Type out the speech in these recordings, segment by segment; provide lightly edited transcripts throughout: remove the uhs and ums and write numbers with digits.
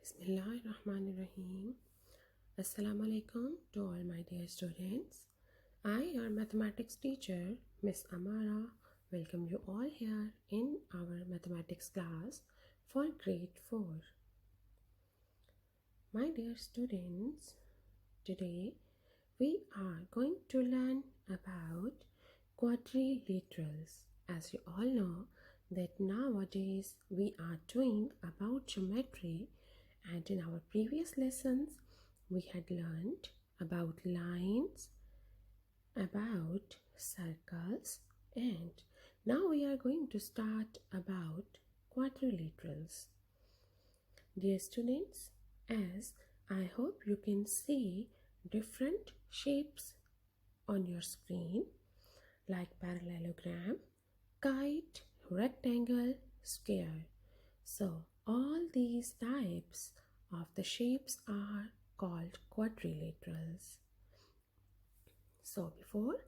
Bismillahirrahmanirrahim. Assalamu alaikum to all my dear students. I, your mathematics teacher, Miss Amara, welcome you all here in our mathematics class for grade 4. My dear students, today we are going to learn about quadrilaterals. As you all know that nowadays we are doing about geometry, and in our previous lessons we had learned about lines, about circles, and now we are going to start about quadrilaterals. Dear students, as I hope you can see different shapes on your screen like parallelogram, kite, rectangle, square. So all these types of the shapes are called quadrilaterals. So before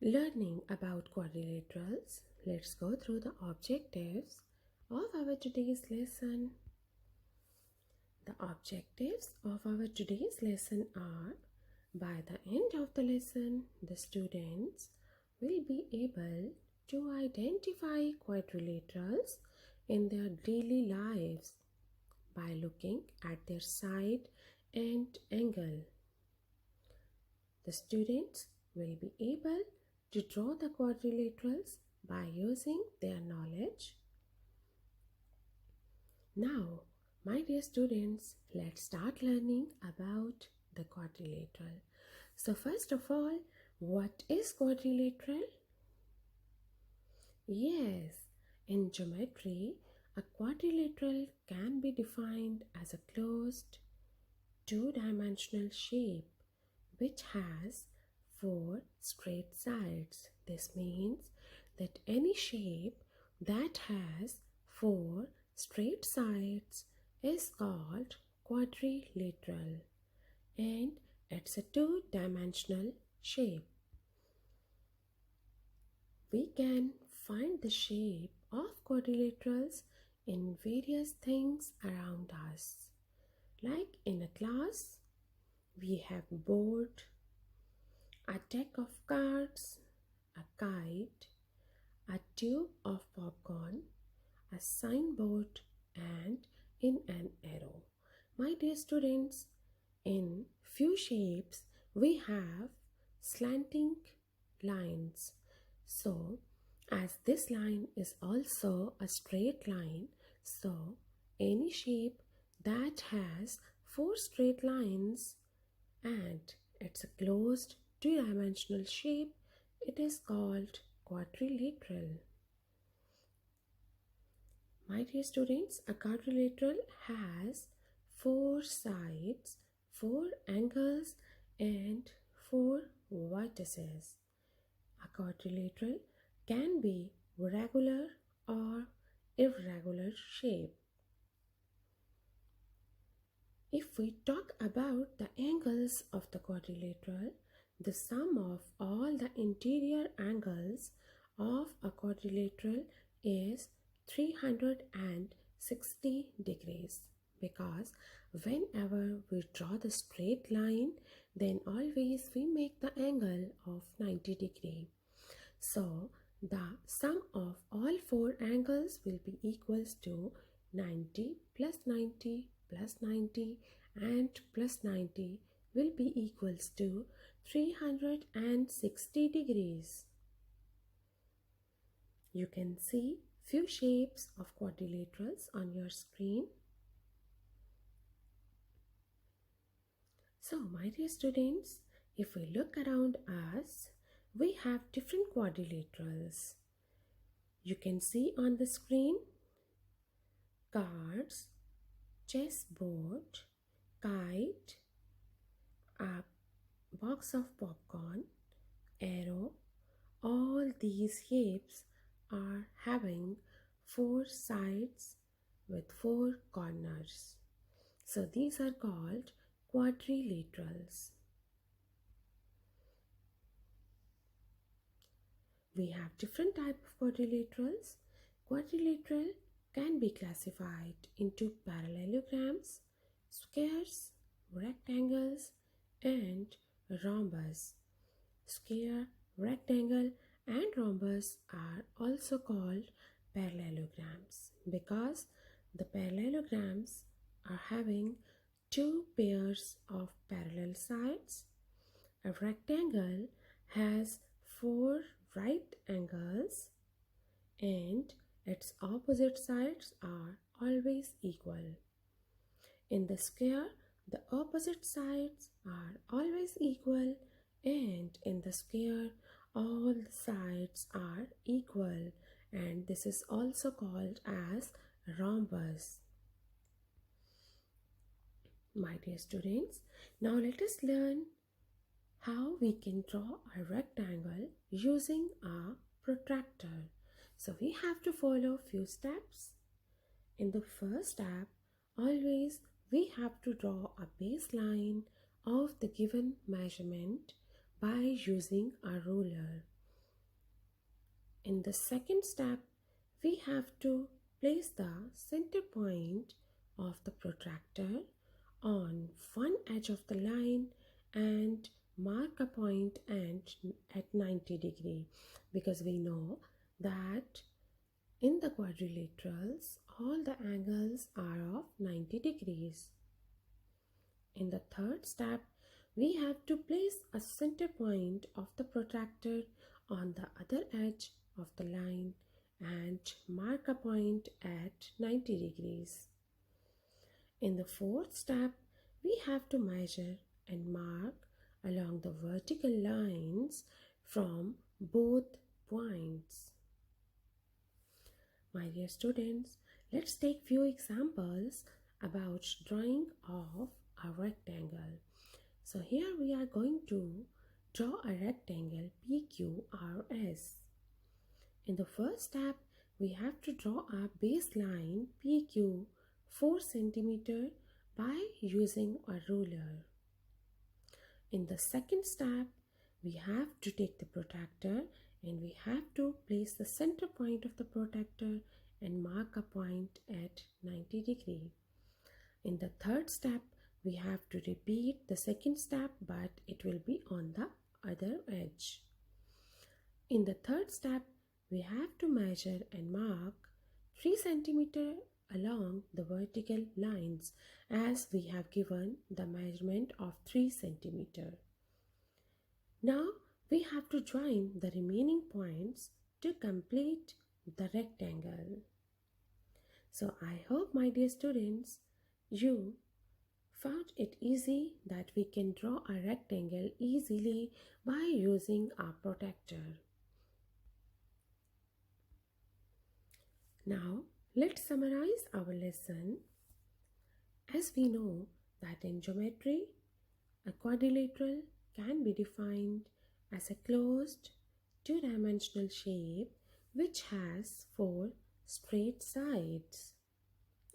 learning about quadrilaterals, let's go through the objectives of our today's lesson. The objectives of our today's lesson are: by the end of the lesson, the students will be able to identify quadrilaterals in their daily lives by looking at their side and angle. The students will be able to draw the quadrilaterals by using their knowledge. Now, my dear students, let's start learning about the quadrilateral. So first of all, what is quadrilateral? Yes, in geometry, a quadrilateral can be defined as a closed two-dimensional shape which has four straight sides. This means that any shape that has four straight sides is called quadrilateral, and it's a two-dimensional shape. We can find the shape of quadrilaterals in various things around us. Like in a class, we have a board, a deck of cards, a kite, a tube of popcorn, a signboard, and in an arrow. My dear students, in few shapes we have slanting lines. So as this line is also a straight line, so any shape that has four straight lines and it's a closed two-dimensional shape, it is called quadrilateral. My dear students, a quadrilateral has four sides, four angles, and four vertices. A quadrilateral can be regular or irregular shape. If we talk about the angles of the quadrilateral, the sum of all the interior angles of a quadrilateral is 360 degrees, because whenever we draw the straight line, then always we make the angle of 90 degree. So the sum of all four angles will be equals to 90 plus 90 plus 90 and plus 90 will be equals to 360 degrees. You can see few shapes of quadrilaterals on your screen. So my dear students, if we look around us, we have different quadrilaterals. You can see on the screen cards, chessboard, kite, a box of popcorn, arrow. All these shapes are having four sides with four corners. So these are called quadrilaterals. We have different types of quadrilaterals. Quadrilateral can be classified into parallelograms, squares, rectangles, and rhombus. Square, rectangle, and rhombus are also called parallelograms because the parallelograms are having two pairs of parallel sides. A rectangle has four right angles and its opposite sides are always equal. In the square, the opposite sides are always equal, and in the square, all the sides are equal, and this is also called as rhombus. My dear students, now let us learn how we can draw a rectangle using a protractor. So we have to follow few steps. In the first step, always we have to draw a baseline of the given measurement by using a ruler. In the second step, we have to place the center point of the protractor on one edge of the line and mark a point at 90 degree, because we know that in the quadrilaterals all the angles are of 90 degrees. In the third step, we have to place a center point of the protractor on the other edge of the line and mark a point at 90 degrees. In the fourth step, we have to measure and mark along the vertical lines from both points. My dear students, let's take few examples about drawing of a rectangle. So here we are going to draw a rectangle PQRS. In the first step, we have to draw a baseline PQ 4 cm by using a ruler. In the second step, we have to take the protractor and we have to place the center point of the protractor and mark a point at 90 degree. In the third step, we have to repeat the second step, but it will be on the other edge. In the third step, we have to measure and mark 3 cm along the vertical lines, as we have given the measurement of 3 cm. Now we have to join the remaining points to complete the rectangle. So I hope, my dear students, you found it easy that we can draw a rectangle easily by using a protractor. Now let's summarize our lesson. As we know that in geometry, a quadrilateral can be defined as a closed two-dimensional shape which has four straight sides,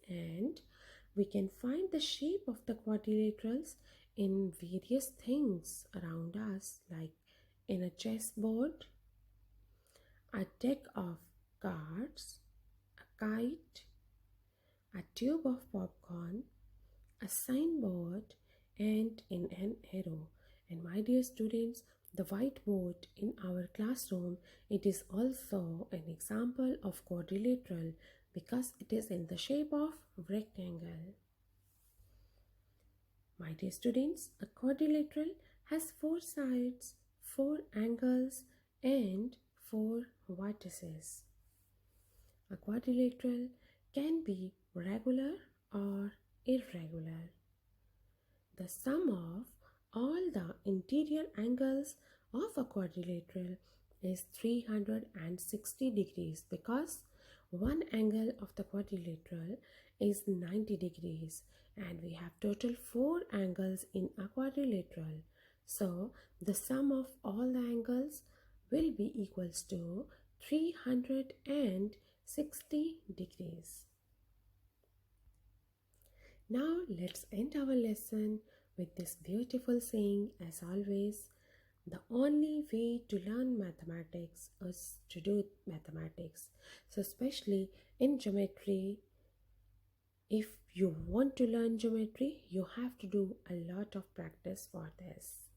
and we can find the shape of the quadrilaterals in various things around us, like in a chessboard, a deck of cards, a kite, a tube of popcorn, a signboard, and in an arrow. And my dear students, the whiteboard in our classroom, it is also an example of quadrilateral because it is in the shape of rectangle. My dear students, a quadrilateral has four sides, four angles, and four vertices. A quadrilateral can be regular or irregular. The sum of all the interior angles of a quadrilateral is 360 degrees, because one angle of the quadrilateral is 90 degrees and we have total 4 angles in a quadrilateral. So the sum of all the angles will be equals to 360 degrees. Now let's end our lesson with this beautiful saying. As always, the only way to learn mathematics is to do mathematics. So especially in geometry, If you want to learn geometry, you have to do a lot of practice for this.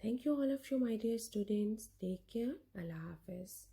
Thank you all of you, my dear students. Take care. Allah Hafiz.